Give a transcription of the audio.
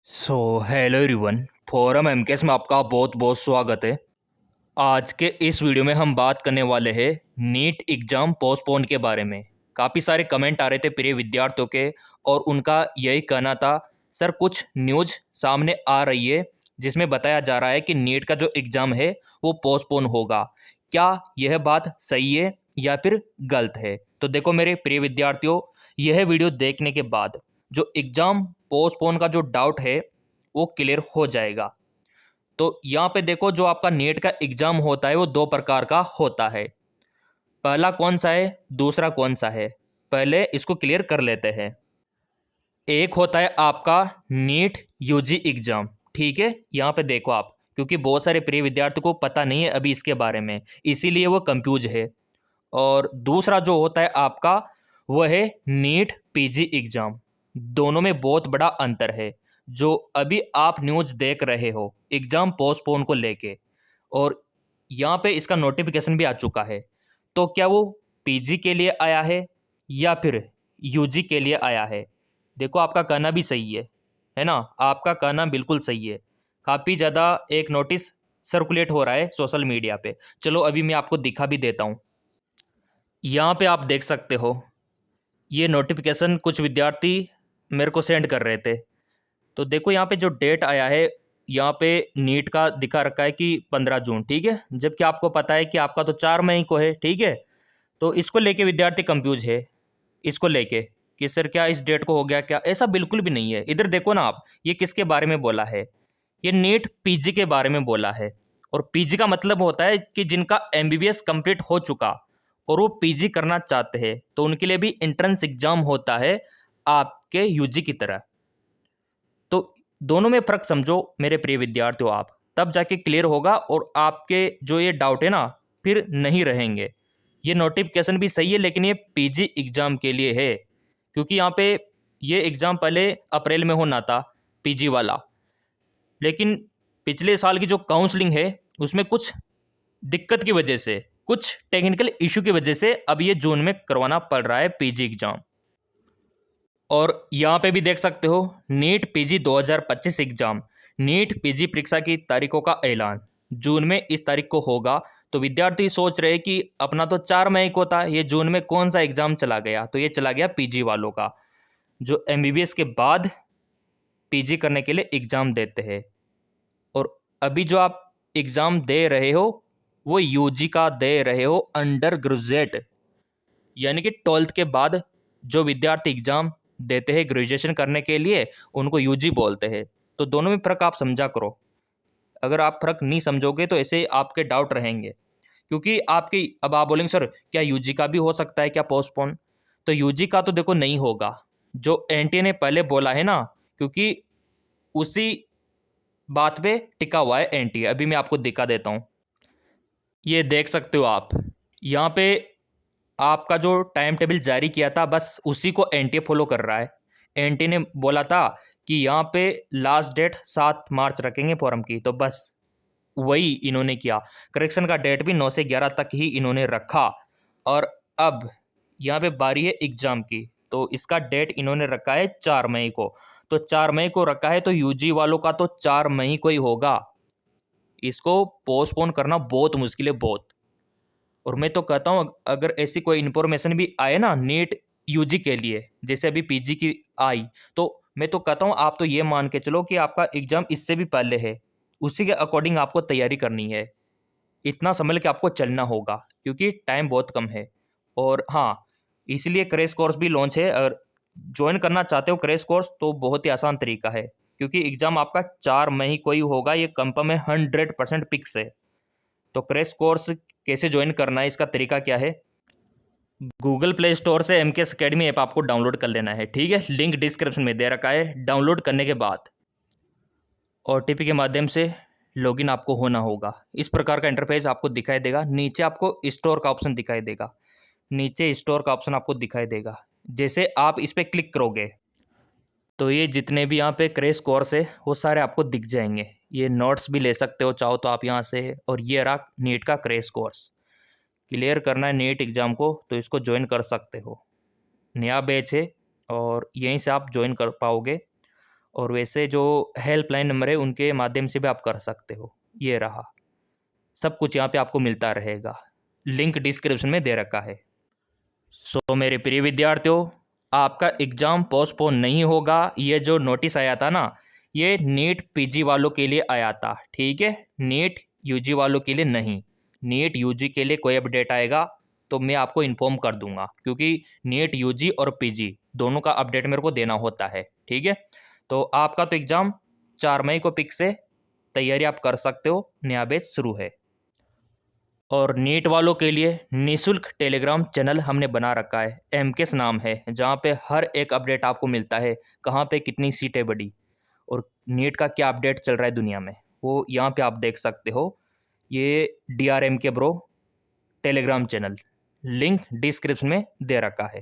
Hello everyone. Forum MKS में आपका बहुत बहुत स्वागत है। आज के इस वीडियो में हम बात करने वाले हैं नीट एग्ज़ाम पोस्टपोन के बारे में। काफ़ी सारे कमेंट आ रहे थे प्रिय विद्यार्थियों के और उनका यही कहना था, सर कुछ न्यूज़ सामने आ रही है जिसमें बताया जा रहा है कि नीट का जो एग्ज़ाम है वो पोस्टपोन होगा। क्या यह बात सही है या फिर गलत है? तो देखो मेरे प्रिय विद्यार्थियों, यह वीडियो देखने के बाद जो एग्ज़ाम पोस्टपोन का जो डाउट है वो क्लियर हो जाएगा। तो यहाँ पे देखो, जो आपका नीट का एग्ज़ाम होता है वो दो प्रकार का होता है। पहला कौन सा है, दूसरा कौन सा है, पहले इसको क्लियर कर लेते हैं। एक होता है आपका नीट यूजी एग्ज़ाम, ठीक है। यहाँ पे देखो आप, क्योंकि बहुत सारे प्रिय विद्यार्थियों को पता नहीं है अभी इसके बारे में, इसीलिए वो कंफ्यूज है। और दूसरा जो होता है आपका वो है नीट पीजी एग्ज़ाम। दोनों में बहुत बड़ा अंतर है। जो अभी आप न्यूज़ देख रहे हो एग्ज़ाम पोस्टपोन को लेके, और यहाँ पे इसका नोटिफिकेशन भी आ चुका है, तो क्या वो पीजी के लिए आया है या फिर यूजी के लिए आया है? देखो आपका कहना भी सही है ना, आपका कहना बिल्कुल सही है। काफ़ी ज़्यादा एक नोटिस सर्कुलेट हो रहा है सोशल मीडिया पे। चलो अभी मैं आपको दिखा भी देता हूँ। यहाँ पे आप देख सकते हो, ये नोटिफिकेशन कुछ विद्यार्थी मेरे को सेंड कर रहे थे। तो देखो यहाँ पे जो डेट आया है, यहाँ पे नीट का दिखा रखा है कि 15 जून, ठीक है, जबकि आपको पता है कि आपका तो 4 मई को है, ठीक है। तो इसको लेके विद्यार्थी कंफ्यूज है, इसको लेके कि सर क्या इस डेट को हो गया क्या? ऐसा बिल्कुल भी नहीं है। इधर देखो ना आप, ये किसके बारे में बोला है? ये नीट पीजी के बारे में बोला है। और पीजी का मतलब होता है कि जिनका एमबीबीएस कंप्लीट हो चुका और वो पीजी करना चाहते हैं, तो उनके लिए भी एंट्रेंस एग्जाम होता है आपके यूजी की तरह। तो दोनों में फ़र्क समझो मेरे प्रिय विद्यार्थियों आप, तब जाके क्लियर होगा और आपके जो ये डाउट है ना फिर नहीं रहेंगे। ये नोटिफिकेशन भी सही है, लेकिन ये पीजी एग्ज़ाम के लिए है, क्योंकि यहाँ पे ये एग्ज़ाम पहले अप्रैल में होना था, पीजी वाला। लेकिन पिछले साल की जो काउंसलिंग है उसमें कुछ दिक्कत की वजह से, कुछ टेक्निकल इशू की वजह से अब ये जून में करवाना पड़ रहा है पीजी एग्ज़ाम। और यहाँ पे भी देख सकते हो NEET PG 2025 exam, NEET PG परीक्षा की तारीखों का ऐलान जून में इस तारीख को होगा। तो विद्यार्थी सोच रहे कि अपना तो 4 मई को था, ये जून में कौन सा एग्ज़ाम चला गया? तो ये चला गया पीजी वालों का, जो एमबीबीएस के बाद पीजी करने के लिए एग्ज़ाम देते हैं। और अभी जो आप एग्ज़ाम दे रहे हो वो यूजी का दे रहे हो, अंडर ग्रेजुएट, यानी कि 12th के बाद जो विद्यार्थी एग्ज़ाम देते हैं ग्रेजुएशन करने के लिए, उनको यूजी बोलते हैं। तो दोनों में फ़र्क आप समझा करो। अगर आप फ़र्क नहीं समझोगे तो ऐसे आपके डाउट रहेंगे, क्योंकि आपकी अब आप बोलेंगे सर क्या यूजी का भी हो सकता है क्या पोस्टपोन? तो यूजी का तो देखो नहीं होगा, जो एनटीए ने पहले बोला है ना, क्योंकि उसी बात पे टिका हुआ है एनटीए। अभी मैं आपको दिखा देता हूँ, ये देख सकते हो आप। यहाँ पे आपका जो टाइम टेबल जारी किया था बस उसी को एनटीए फॉलो कर रहा है। एनटीए ने बोला था कि यहाँ पे लास्ट डेट 7 मार्च रखेंगे फॉरम की, तो बस वही इन्होंने किया। करेक्शन का डेट भी 9 से 11 तक ही इन्होंने रखा। और अब यहाँ पे बारी है एग्ज़ाम की, तो इसका डेट इन्होंने रखा है 4 मई को। तो 4 मई को रखा है, तो यूजी वालों का तो 4 मई को ही होगा। इसको पोस्टपोन करना बहुत मुश्किल है, बहुत। और मैं तो कहता हूँ अगर ऐसी कोई इन्फॉर्मेशन भी आए ना नीट यूजी के लिए, जैसे अभी पीजी की आई, तो मैं तो कहता हूँ आप तो ये मान के चलो कि आपका एग्ज़ाम इससे भी पहले है, उसी के अकॉर्डिंग आपको तैयारी करनी है। इतना संभल के आपको चलना होगा, क्योंकि टाइम बहुत कम है। और हाँ, इसलिए क्रैश कोर्स भी लॉन्च है। अगर ज्वाइन करना चाहते हो क्रैश कोर्स तो बहुत ही आसान तरीका है, क्योंकि एग्ज़ाम आपका 4 मई को ही होगा, ये कंफर्म है, 100% फिक्स है। तो क्रैश कोर्स कैसे ज्वाइन करना है, इसका तरीका क्या है? गूगल प्ले स्टोर से एमकेएस अकेडमी ऐप आपको डाउनलोड कर लेना है, ठीक है। लिंक डिस्क्रिप्शन में दे रखा है। डाउनलोड करने के बाद ओटीपी के माध्यम से लॉगिन आपको होना होगा। इस प्रकार का इंटरफेस आपको दिखाई देगा। नीचे आपको स्टोर का ऑप्शन दिखाई देगा, नीचे स्टोर का ऑप्शन आपको दिखाई देगा। जैसे आप इस पर क्लिक करोगे तो ये जितने भी यहाँ पे क्रैश कोर्स है वो सारे आपको दिख जाएंगे। ये नोट्स भी ले सकते हो चाहो तो आप यहाँ से। और ये रहा नीट का क्रैश कोर्स। क्लियर करना है नीट एग्ज़ाम को तो इसको ज्वाइन कर सकते हो। नया बैच है और यहीं से आप ज्वाइन कर पाओगे। और वैसे जो हेल्पलाइन नंबर है उनके माध्यम से भी आप कर सकते हो। ये रहा, सब कुछ यहाँ पे आपको मिलता रहेगा, लिंक डिस्क्रिप्शन में दे रखा है। सो मेरे प्रिय विद्यार्थियों, आपका एग्ज़ाम पोस्टपोन नहीं होगा। ये जो नोटिस आया था ना, ये नीट पीजी वालों के लिए आया था, ठीक है, नीट यूजी वालों के लिए नहीं। नीट यूजी के लिए कोई अपडेट आएगा तो मैं आपको इन्फॉर्म कर दूंगा, क्योंकि नीट यूजी और पीजी दोनों का अपडेट मेरे को देना होता है, ठीक है। तो आपका तो एग्ज़ाम 4 मई को फिक्स है, तैयारी आप कर सकते हो, नया बैच शुरू है। और नीट वालों के लिए निःशुल्क टेलीग्राम चैनल हमने बना रखा है, एमकेएस नाम है, जहाँ पे हर एक अपडेट आपको मिलता है, कहाँ पे कितनी सीटें बढ़ी और नीट का क्या अपडेट चल रहा है दुनिया में, वो यहाँ पे आप देख सकते हो। ये DRMK bro Telegram channel, link description में दे रखा है।